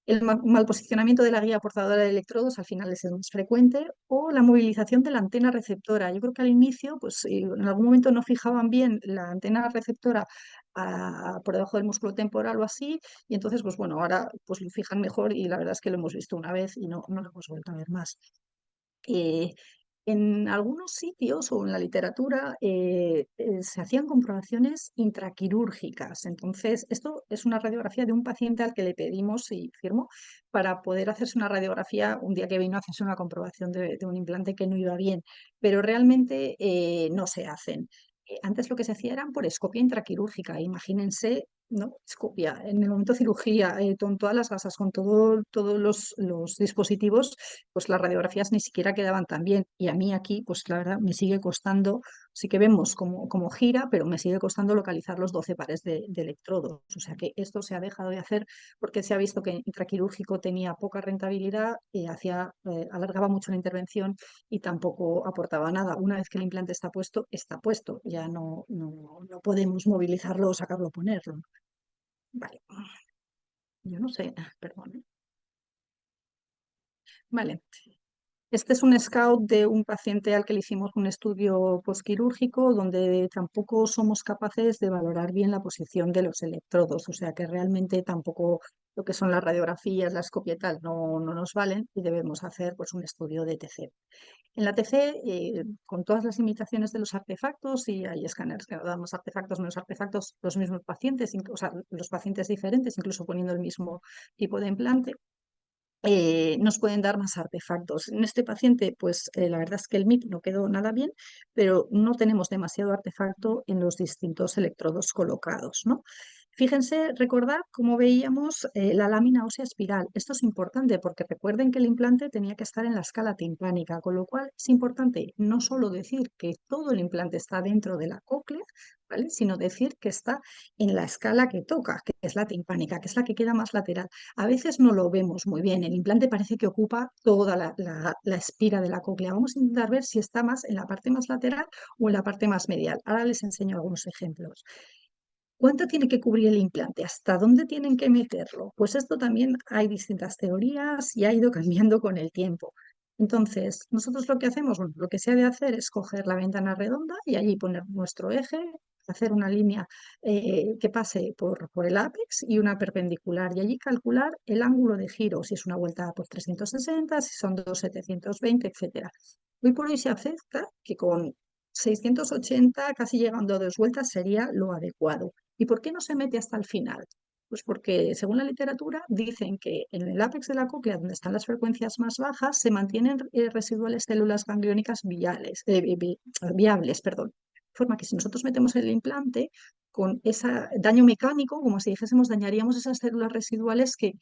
El mal posicionamiento de la guía portadora de electrodos al final es el más frecuente, o la movilización de la antena receptora. Yo creo que al inicio, pues en algún momento no fijaban bien la antena receptora por debajo del músculo temporal o así, y entonces, pues bueno, ahora pues lo fijan mejor y la verdad es que lo hemos visto una vez y no lo hemos vuelto a ver más. Eh, en algunos sitios o en la literatura se hacían comprobaciones intraquirúrgicas. Entonces, esto es una radiografía de un paciente al que le pedimos y firmó para poder hacerse una radiografía un día que vino a hacerse una comprobación de un implante que no iba bien, pero realmente no se hacen. Antes lo que se hacía era por escopia intraquirúrgica. Imagínense, ¿no? Escopia, en el momento de cirugía, con todas las gasas, con todos los dispositivos, pues las radiografías ni siquiera quedaban tan bien. Y a mí aquí, pues la verdad, me sigue costando, sí que vemos como gira, pero me sigue costando localizar los 12 pares de electrodos. O sea que esto se ha dejado de hacer porque se ha visto que intraquirúrgico tenía poca rentabilidad, alargaba mucho la intervención y tampoco aportaba nada. Una vez que el implante está puesto, ya no podemos movilizarlo o sacarlo o ponerlo. Vale, yo no sé, perdón. Vale, este es un scout de un paciente al que le hicimos un estudio posquirúrgico donde tampoco somos capaces de valorar bien la posición de los electrodos, o sea que realmente tampoco lo que son las radiografías, la escopia y tal, no nos valen y debemos hacer pues un estudio de TC. En la TC, con todas las limitaciones de los artefactos, y hay escáneres que dan más artefactos, menos artefactos, los mismos pacientes, o sea, los pacientes diferentes, incluso poniendo el mismo tipo de implante, nos pueden dar más artefactos. En este paciente, pues la verdad es que el MIP no quedó nada bien, pero no tenemos demasiado artefacto en los distintos electrodos colocados, ¿no? Fíjense, recordad cómo veíamos la lámina ósea espiral. Esto es importante porque recuerden que el implante tenía que estar en la escala timpánica, con lo cual es importante no solo decir que todo el implante está dentro de la cóclea, ¿vale?, sino decir que está en la escala que toca, que es la timpánica, que es la que queda más lateral. A veces no lo vemos muy bien, el implante parece que ocupa toda la espira de la cóclea. Vamos a intentar ver si está más en la parte más lateral o en la parte más medial. Ahora les enseño algunos ejemplos. ¿Cuánto tiene que cubrir el implante? ¿Hasta dónde tienen que meterlo? Pues esto también hay distintas teorías y ha ido cambiando con el tiempo. Entonces, nosotros lo que hacemos, bueno, lo que se ha de hacer es coger la ventana redonda y allí poner nuestro eje, hacer una línea que pase por el ápex y una perpendicular, y allí calcular el ángulo de giro, si es una vuelta por 360, si son 2,720, etcétera. Hoy por hoy se acepta que con 680, casi llegando a 2 vueltas, sería lo adecuado. ¿Y por qué no se mete hasta el final? Pues porque, según la literatura, dicen que en el ápex de la cóclea, donde están las frecuencias más bajas, se mantienen residuales células gangliónicas viables, perdón. De forma que si nosotros metemos el implante, con ese daño mecánico, como si dijésemos, dañaríamos esas células residuales que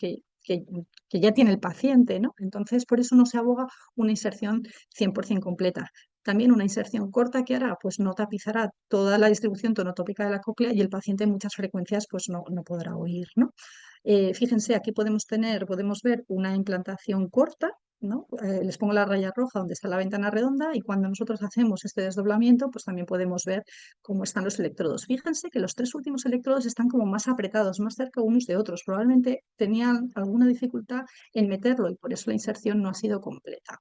ya tiene el paciente, ¿no? Entonces, por eso no se aboga una inserción 100% completa. También una inserción corta que hará, pues no tapizará toda la distribución tonotópica de la cóclea y el paciente en muchas frecuencias pues no podrá oír, ¿no? Fíjense, aquí podemos ver una implantación corta, ¿no? Les pongo la raya roja donde está la ventana redonda y cuando nosotros hacemos este desdoblamiento, pues también podemos ver cómo están los electrodos. Fíjense que los tres últimos electrodos están como más apretados, más cerca unos de otros. Probablemente tenían alguna dificultad en meterlo y por eso la inserción no ha sido completa.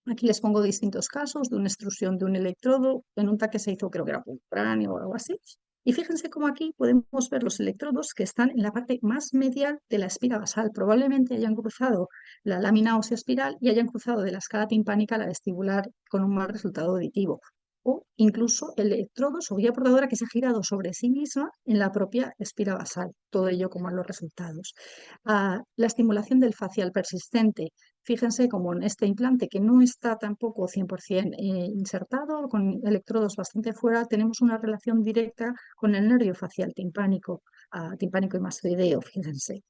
Aquí les pongo distintos casos de una extrusión de un electrodo en un TAC que se hizo, creo que era por cráneo o algo así. Y fíjense cómo aquí podemos ver los electrodos que están en la parte más medial de la espira basal. Probablemente hayan cruzado la lámina ósea espiral y hayan cruzado de la escala timpánica a la vestibular con un mal resultado auditivo. O incluso electrodos o vía portadora que se ha girado sobre sí misma en la propia espira basal. Todo ello como los resultados. La estimulación del facial persistente. Fíjense como en este implante que no está tampoco 100% insertado, con electrodos bastante fuera, tenemos una relación directa con el nervio facial timpánico y mastoideo, fíjense.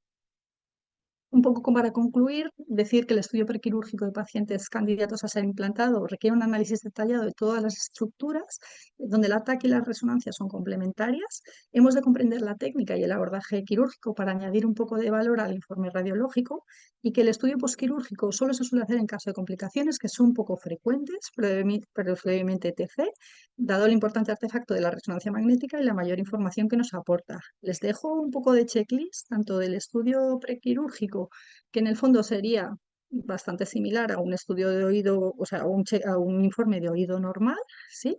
Un poco como para concluir, decir que el estudio prequirúrgico de pacientes candidatos a ser implantados requiere un análisis detallado de todas las estructuras, donde el ataque y la resonancia son complementarias. Hemos de comprender la técnica y el abordaje quirúrgico para añadir un poco de valor al informe radiológico y que el estudio posquirúrgico solo se suele hacer en caso de complicaciones que son poco frecuentes, pero levemente TC, dado el importante artefacto de la resonancia magnética y la mayor información que nos aporta. Les dejo un poco de checklist, tanto del estudio prequirúrgico, que en el fondo sería bastante similar a un estudio de oído, o sea, a un informe de oído normal, ¿sí?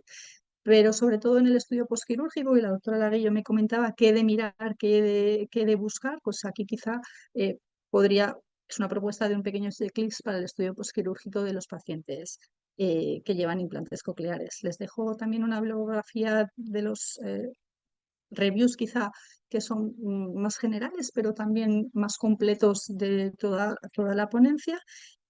Pero sobre todo en el estudio posquirúrgico, y la doctora Laguillo me comentaba qué de mirar, qué de buscar, pues aquí quizá eh, podría, es una propuesta de un pequeño checklist para el estudio posquirúrgico de los pacientes que llevan implantes cocleares. Les dejo también una bibliografía de los reviews quizá que son más generales, pero también más completos de toda la ponencia.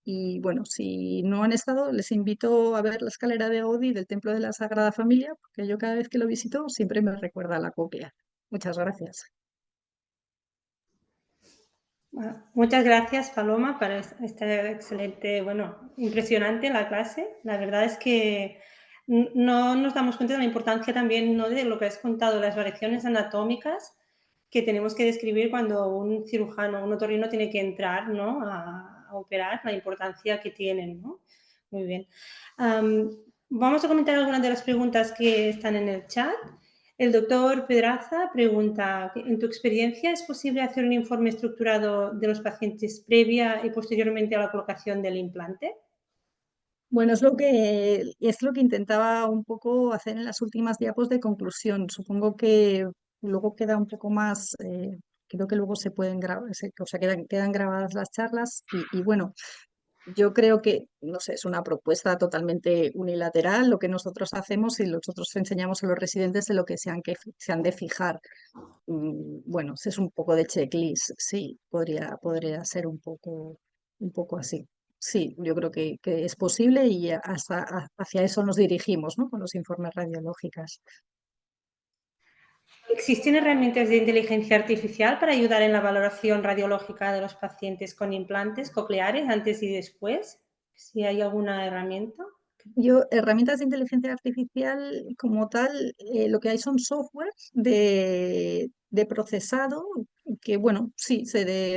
Y bueno, si no han estado, les invito a ver la escalera de Oddi del Templo de la Sagrada Familia, porque yo cada vez que lo visito siempre me recuerda a la cóclea. Muchas gracias. Muchas gracias, Paloma, para esta excelente, bueno, impresionante la clase. La verdad es que no nos damos cuenta de la importancia también, ¿no?, de lo que has contado, las variaciones anatómicas que tenemos que describir cuando un cirujano, un otorrino tiene que entrar, ¿no?, a operar, la importancia que tienen, ¿no? Muy bien. Vamos a comentar algunas de las preguntas que están en el chat. El doctor Pedraza pregunta, ¿en tu experiencia es posible hacer un informe estructurado de los pacientes previa y posteriormente a la colocación del implante? Bueno, es lo que intentaba un poco hacer en las últimas diapos de conclusión. Supongo que luego queda un poco más, creo que luego se pueden grabar, o sea, quedan grabadas las charlas y bueno, yo creo que, no sé, es una propuesta totalmente unilateral lo que nosotros hacemos y nosotros enseñamos a los residentes de lo que se han de fijar. Bueno, es un poco de checklist, sí, podría ser un poco así. Sí, yo creo que es posible y hacia eso nos dirigimos, ¿no? Con los informes radiológicos. ¿Existen herramientas de inteligencia artificial para ayudar en la valoración radiológica de los pacientes con implantes cocleares antes y después? Si hay alguna herramienta. Herramientas de inteligencia artificial como tal, lo que hay son softwares de procesado que, bueno, sí,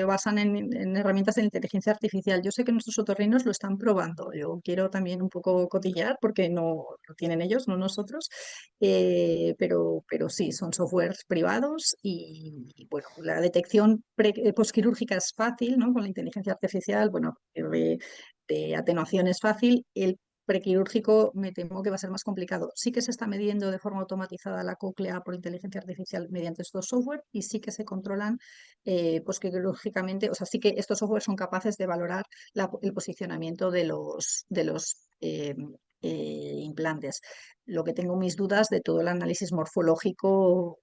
basan en herramientas de inteligencia artificial. Yo sé que nuestros otorrinos lo están probando. Yo quiero también un poco cotillar porque no lo tienen ellos, no nosotros, pero sí, son softwares privados bueno, la detección posquirúrgica es fácil, ¿no? Con la inteligencia artificial, bueno, de atenuación es fácil. El prequirúrgico me temo que va a ser más complicado. Sí que se está midiendo de forma automatizada la cóclea por inteligencia artificial mediante estos software y sí que se controlan posquirúrgicamente, o sea, sí que estos software son capaces de valorar el posicionamiento de los implantes. Lo que tengo mis dudas de todo el análisis morfológico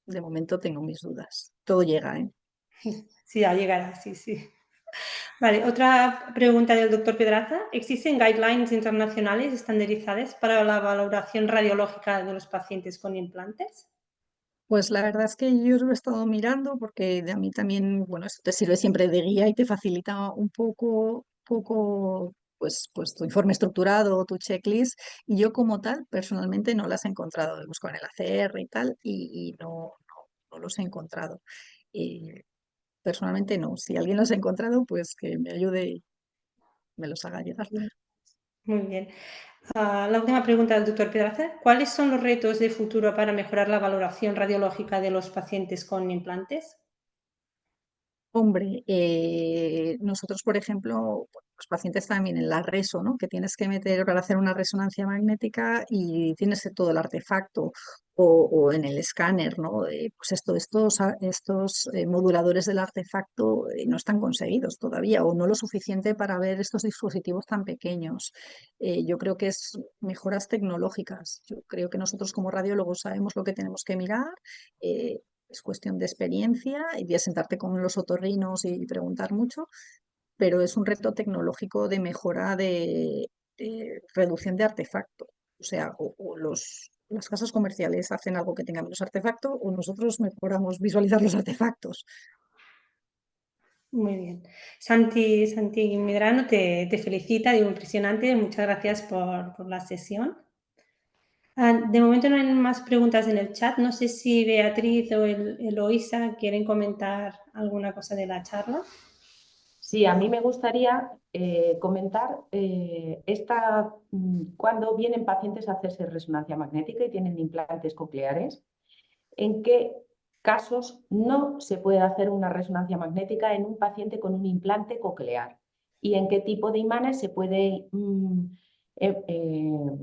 de momento tengo mis dudas. Todo llega, ¿eh? Sí, ya llegará, sí, sí. Vale, otra pregunta del doctor Pedraza. ¿Existen guidelines internacionales estandarizadas para la valoración radiológica de los pacientes con implantes? Pues la verdad es que yo lo he estado mirando porque a mí también, bueno, esto te sirve siempre de guía y te facilita un poco pues tu informe estructurado, tu checklist. Y yo como tal, personalmente no las he encontrado. He buscado en el ACR y tal y no los he encontrado. Personalmente no. Si alguien los ha encontrado, pues que me ayude y me los haga llegar. Muy bien. La última pregunta del doctor Pedraza. ¿Cuáles son los retos de futuro para mejorar la valoración radiológica de los pacientes con implantes? Hombre, nosotros, por ejemplo, los pacientes también en la reso, ¿no? Que tienes que meter para hacer una resonancia magnética y tienes todo el artefacto o en el escáner, ¿no? Pues estos moduladores del artefacto no están conseguidos todavía o no lo suficiente para ver estos dispositivos tan pequeños. Yo creo que es mejoras tecnológicas. Yo creo que nosotros como radiólogos sabemos lo que tenemos que mirar. Es cuestión de experiencia y de sentarte con los otorrinos y preguntar mucho, pero es un reto tecnológico de mejora de reducción de artefacto. O sea, las casas comerciales hacen algo que tenga menos artefacto o nosotros mejoramos visualizar los artefactos. Muy bien. Santi Medrano te felicita, digo, impresionante. Muchas gracias por la sesión. De momento no hay más preguntas en el chat. No sé si Beatriz o Eloisa quieren comentar alguna cosa de la charla. Sí, a mí me gustaría comentar cuando vienen pacientes a hacerse resonancia magnética y tienen implantes cocleares, en qué casos no se puede hacer una resonancia magnética en un paciente con un implante coclear y en qué tipo de imanes se puede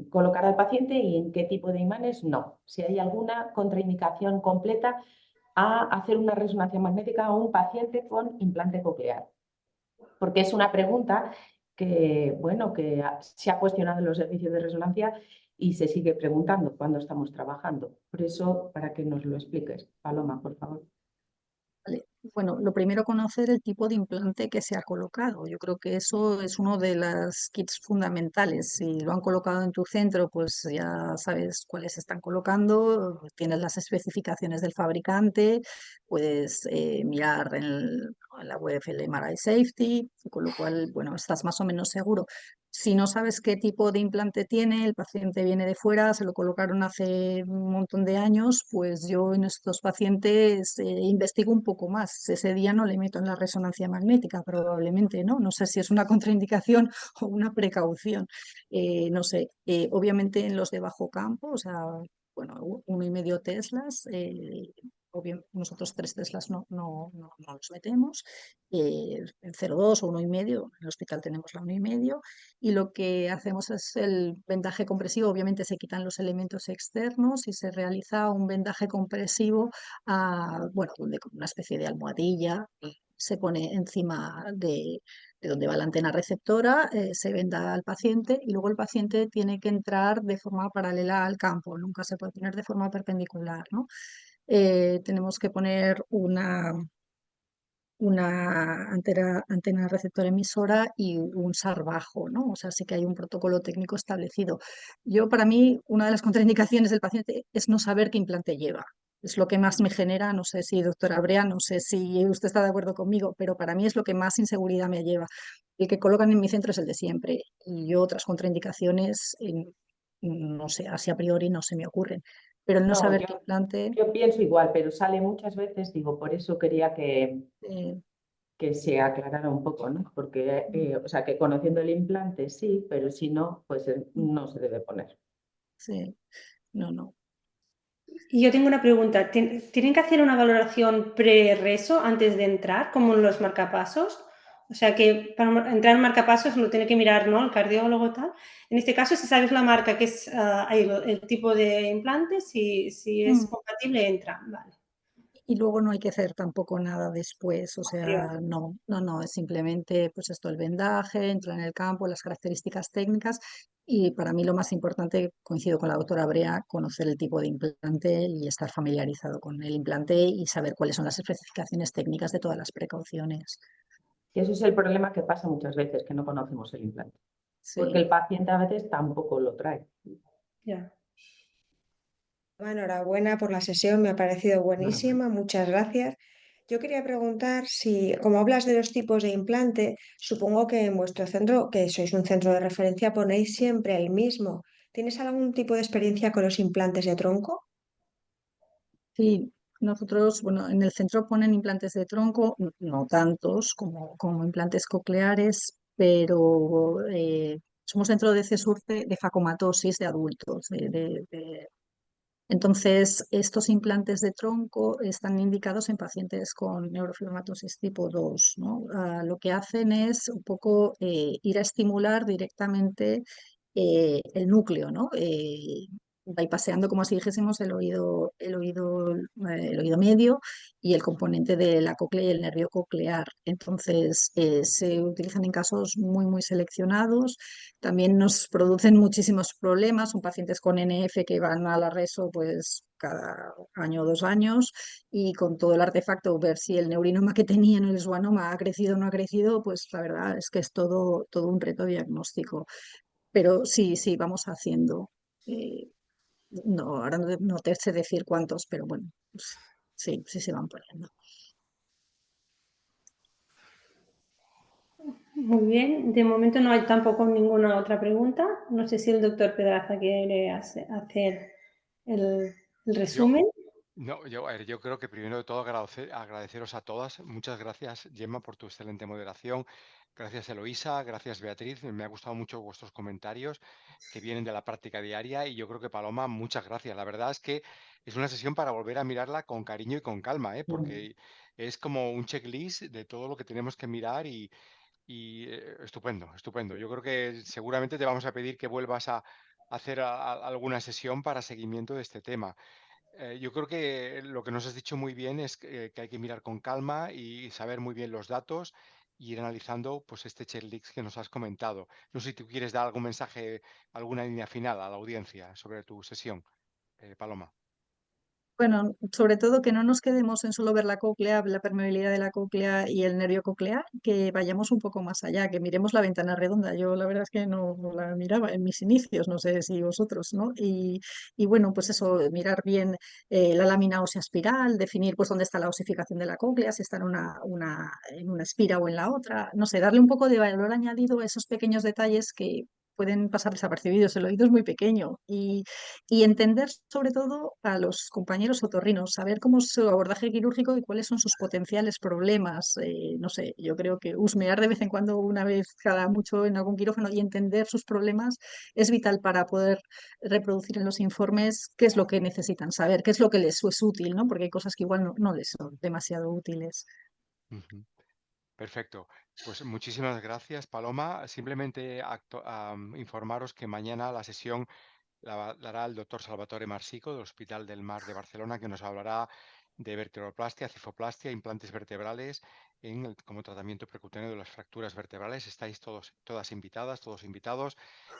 colocar al paciente y en qué tipo de imanes no. Si hay alguna contraindicación completa a hacer una resonancia magnética a un paciente con implante coclear. Porque es una pregunta que, bueno, se ha cuestionado en los servicios de resonancia y se sigue preguntando cuando estamos trabajando. Por eso, para que nos lo expliques, Paloma, por favor. Vale. Bueno, lo primero conocer el tipo de implante que se ha colocado. Yo creo que eso es uno de las kits fundamentales. Si lo han colocado en tu centro, pues ya sabes cuáles están colocando, tienes las especificaciones del fabricante, puedes mirar en la web el MRI Safety, con lo cual, bueno, estás más o menos seguro. Si no sabes qué tipo de implante tiene, el paciente viene de fuera, se lo colocaron hace un montón de años, pues yo en estos pacientes investigo un poco más. Ese día no le meto en la resonancia magnética, probablemente, ¿no? No sé si es una contraindicación o una precaución. No sé, obviamente en los de bajo campo, o sea, bueno, 1,5 Teslas, nosotros 3 Teslas no los metemos, el 0,2 o 1,5, en el hospital tenemos la 1,5, y lo que hacemos es el vendaje compresivo. Obviamente se quitan los elementos externos y se realiza un vendaje compresivo, bueno, con una especie de almohadilla se pone encima de donde va la antena receptora, se venda al paciente y luego el paciente tiene que entrar de forma paralela al campo, nunca se puede poner de forma perpendicular, ¿no? Tenemos que poner una antena receptora emisora y un SAR bajo, ¿no? O sea, sí que hay un protocolo técnico establecido. Para mí, una de las contraindicaciones del paciente es no saber qué implante lleva. Es lo que más me genera, no sé si doctora Brea, no sé si usted está de acuerdo conmigo, pero para mí es lo que más inseguridad me lleva. El que colocan en mi centro es el de siempre y yo otras contraindicaciones, no sé, así a priori no se me ocurren. Pero el no No, saber qué implante... yo pienso igual, pero sale muchas veces, digo, por eso quería eh, que se aclarara un poco, ¿no? Porque, o sea, que conociendo el implante sí, pero si no, pues no se debe poner. sí, no. Y yo tengo una pregunta. ¿Tienen que hacer una valoración pre-reso antes de entrar, como en los marcapasos? O sea, que para entrar en marcapasos uno tiene que mirar, ¿no? El cardiólogo tal. En este caso, si sabes la marca, que es el tipo de implante, si es Mm. compatible, entra. Vale. y luego no hay que hacer tampoco nada después, o sea, no, es simplemente pues esto, el vendaje, entrar en el campo, las características técnicas y para mí lo más importante, coincido con la doctora Brea, conocer el tipo de implante y estar familiarizado con el implante y saber cuáles son las especificaciones técnicas de todas las precauciones. Y eso es el problema que pasa muchas veces, que no conocemos el implante. Porque Sí. el paciente a veces tampoco lo trae. Ya. Enhorabuena por la sesión, me ha parecido Enhorabuena. buenísima, muchas gracias. Yo quería preguntar si, como hablas de los tipos de implante, supongo que en vuestro centro, que sois un centro de referencia, ponéis siempre el mismo. ¿Tienes algún tipo de experiencia con los implantes de tronco? Sí, nosotros, bueno, en el centro ponen implantes de tronco, no tantos como implantes cocleares, pero somos centro de CESUR de facomatosis de adultos. Entonces, estos implantes de tronco están indicados en pacientes con neurofibromatosis tipo 2, ¿no? Lo que hacen es un poco ir a estimular directamente el núcleo, ¿no? Bypaseando, como si dijésemos, el oído medio y el componente de la cóclea y el nervio coclear. Entonces, se utilizan en casos muy, muy seleccionados. También nos producen muchísimos problemas. Son pacientes con NF que van a la reso pues cada año o 2 años y con todo el artefacto ver si el neurinoma que tenían, el schwannoma, ha crecido o no ha crecido, pues la verdad es que es todo un reto diagnóstico. Pero sí, sí, vamos haciendo. eh, no, ahora no te sé decir cuántos, pero bueno, pues, sí, sí se van poniendo. Muy bien, de momento no hay tampoco ninguna otra pregunta. No sé si el doctor Pedraza quiere hacer el resumen. No, a ver, yo creo que primero de todo agradeceros a todas. Muchas gracias, Gemma, por tu excelente moderación. Gracias, Eloísa. Gracias, Beatriz. Me ha gustado mucho vuestros comentarios que vienen de la práctica diaria. Y yo creo que, Paloma, muchas gracias. La verdad es que es una sesión para volver a mirarla con cariño y con calma, ¿eh? Porque es como un checklist de todo lo que tenemos que mirar y estupendo, estupendo. Yo creo que seguramente te vamos a pedir que vuelvas a hacer alguna sesión para seguimiento de este tema. Yo creo que lo que nos has dicho muy bien es que hay que mirar con calma y saber muy bien los datos y ir analizando pues este checklist que nos has comentado. No sé si tú quieres dar algún mensaje, alguna línea final a la audiencia sobre tu sesión, Paloma. Bueno, sobre todo que no nos quedemos en solo ver la cóclea, la permeabilidad de la cóclea y el nervio coclear, que vayamos un poco más allá, que miremos la ventana redonda. Yo la verdad es que no la miraba en mis inicios, no sé si vosotros, ¿no? Y bueno, pues eso, mirar bien la lámina ósea espiral, definir pues dónde está la osificación de la cóclea, si está en una espira o en la otra, no sé, darle un poco de valor añadido a esos pequeños detalles que pueden pasar desapercibidos. El oído es muy pequeño y entender sobre todo a los compañeros otorrinos, saber cómo es su abordaje quirúrgico y cuáles son sus potenciales problemas. No sé, yo creo que husmear de vez en cuando, una vez cada mucho en algún quirófano y entender sus problemas es vital para poder reproducir en los informes qué es lo que necesitan saber, qué es lo que les es útil, ¿no? Porque hay cosas que igual no les son demasiado útiles. Ujú. Perfecto. Pues muchísimas gracias, Paloma. Simplemente informaros que mañana la sesión la hará el doctor Salvatore Marsico del Hospital del Mar de Barcelona, que nos hablará de vertebroplastia, cifoplastia, implantes vertebrales como tratamiento percutáneo de las fracturas vertebrales. Estáis todas invitadas, todos invitados.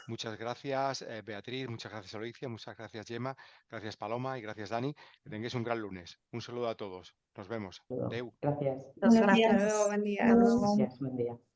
Muchas gracias, Beatriz, muchas gracias, Alicia, muchas gracias, Gemma, gracias, Paloma, y gracias, Dani. Que tengáis un gran lunes. Un saludo a todos. Nos vemos. Deu. Gracias. Muchas Buenos Hasta días. luego, gracias. buen día. Hasta luego. Gracias. Buen día.